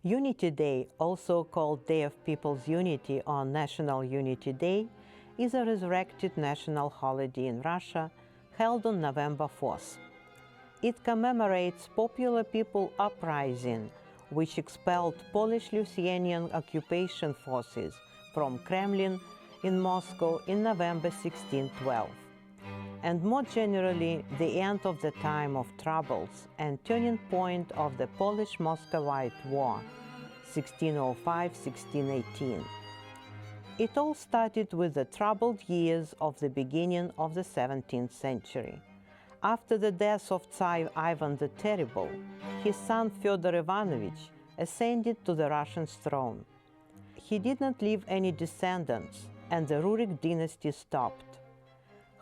Unity Day, also called Day of People's Unity or National Unity Day, is a resurrected national holiday in Russia held on November 4th. It commemorates popular people uprising, which expelled Polish-Lithuanian occupation forces from Kremlin in Moscow in November 1612, and more generally the end of the time of troubles and turning point of the Polish-Muscovite War, 1605–1618. It all started with the troubled years of the beginning of the 17th century. After the death of Tsar Ivan the Terrible, his son Fyodor Ivanovich ascended to the Russian throne. He did not leave any descendants, and the Rurik dynasty stopped.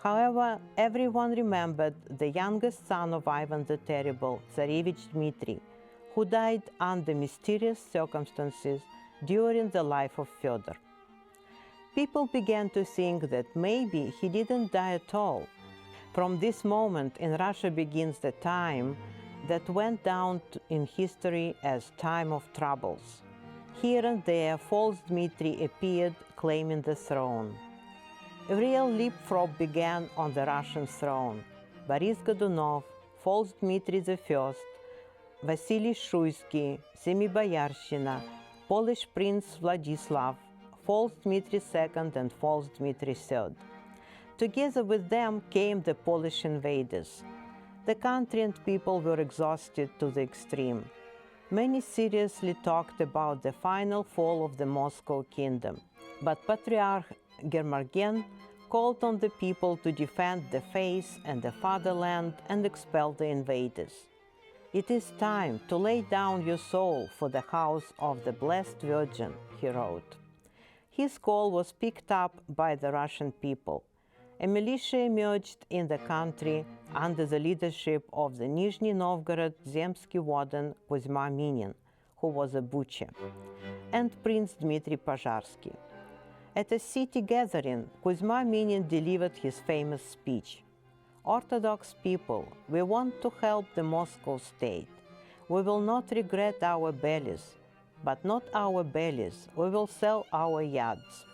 However, everyone remembered the youngest son of Ivan the Terrible, Tsarevich Dmitry, who died under mysterious circumstances during the life of Fyodor. People began to think that maybe he didn't die at all. From this moment in Russia begins the time that went down in history as time of troubles. Here and there, false Dmitry appeared claiming the throne. A real leapfrog began on the Russian throne. Boris Godunov, false Dmitry I, Vasily Shuisky, Semiboyarshina, Polish Prince Vladislav, false Dmitry II and false Dmitry III. Together with them came the Polish invaders. The country and people were exhausted to the extreme. Many seriously talked about the final fall of the Moscow kingdom, but Patriarch Germargen called on the people to defend the faith and the fatherland and expel the invaders. "It is time to lay down your soul for the house of the Blessed Virgin," he wrote. His call was picked up by the Russian people. A militia emerged in the country under the leadership of the Nizhny Novgorod Zemsky warden Kuzma Minin, who was a butcher, and Prince Dmitry Pozharsky. At a city gathering, Kuzma Minin delivered his famous speech: "Orthodox people, we want to help the Moscow state. We will not regret our bellies, but not our bellies, we will sell our yads."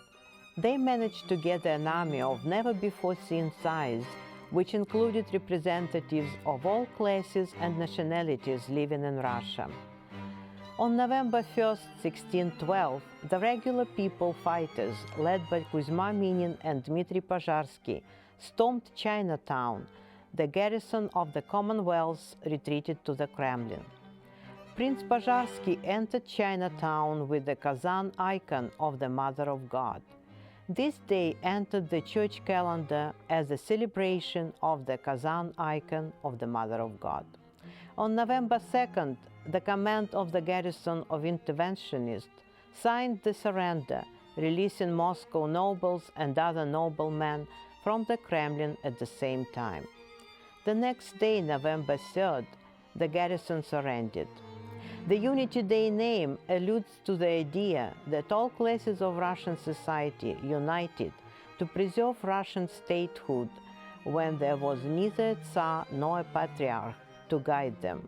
They managed to gather an army of never-before-seen size, which included representatives of all classes and nationalities living in Russia. On November 1st, 1612, the regular people fighters, led by Kuzma Minin and Dmitry Pozharsky, stormed Chinatown. The garrison of the Commonwealth retreated to the Kremlin. Prince Pozharsky entered Chinatown with the Kazan icon of the Mother of God. This day entered the church calendar as a celebration of the Kazan icon of the Mother of God. On November 2nd, the command of the garrison of interventionists signed the surrender, releasing Moscow nobles and other noblemen from the Kremlin at the same time. The next day, November 3rd, the garrison surrendered. The Unity Day name alludes to the idea that all classes of Russian society united to preserve Russian statehood when there was neither a Tsar nor a Patriarch to guide them.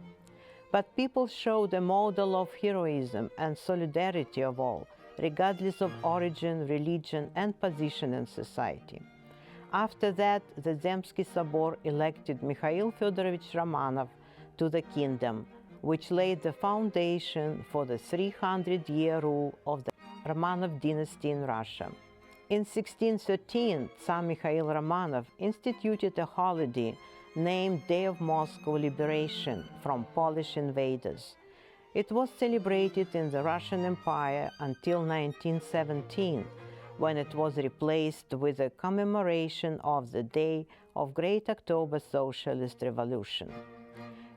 But people showed a model of heroism and solidarity of all, regardless of origin, religion, and position in society. After that, the Zemsky Sobor elected Mikhail Fyodorovich Romanov to the kingdom, which laid the foundation for the 300-year rule of the Romanov dynasty in Russia. In 1613, Tsar Mikhail Romanov instituted a holiday named Day of Moscow Liberation from Polish invaders. It was celebrated in the Russian Empire until 1917, when it was replaced with a commemoration of the Day of Great October Socialist Revolution.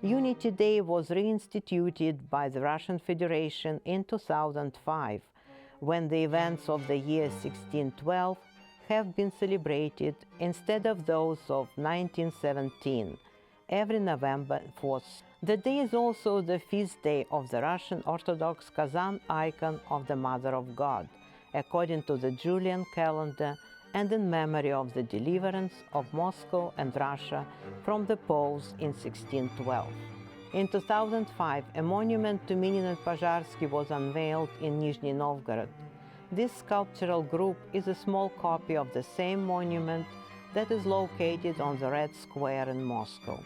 Unity Day was reinstituted by the Russian Federation in 2005, when the events of the year 1612 have been celebrated instead of those of 1917, every November 4th. The day is also the feast day of the Russian Orthodox Kazan icon of the Mother of God, according to the Julian calendar, and in memory of the deliverance of Moscow and Russia from the Poles in 1612. In 2005, a monument to Minin and Pozharsky was unveiled in Nizhny Novgorod. This sculptural group is a small copy of the same monument that is located on the Red Square in Moscow.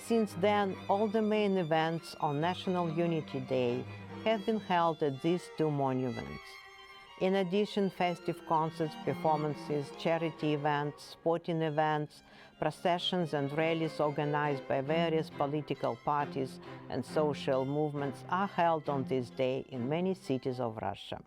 Since then, all the main events on National Unity Day have been held at these two monuments. In addition, festive concerts, performances, charity events, sporting events, processions and rallies organized by various political parties and social movements are held on this day in many cities of Russia.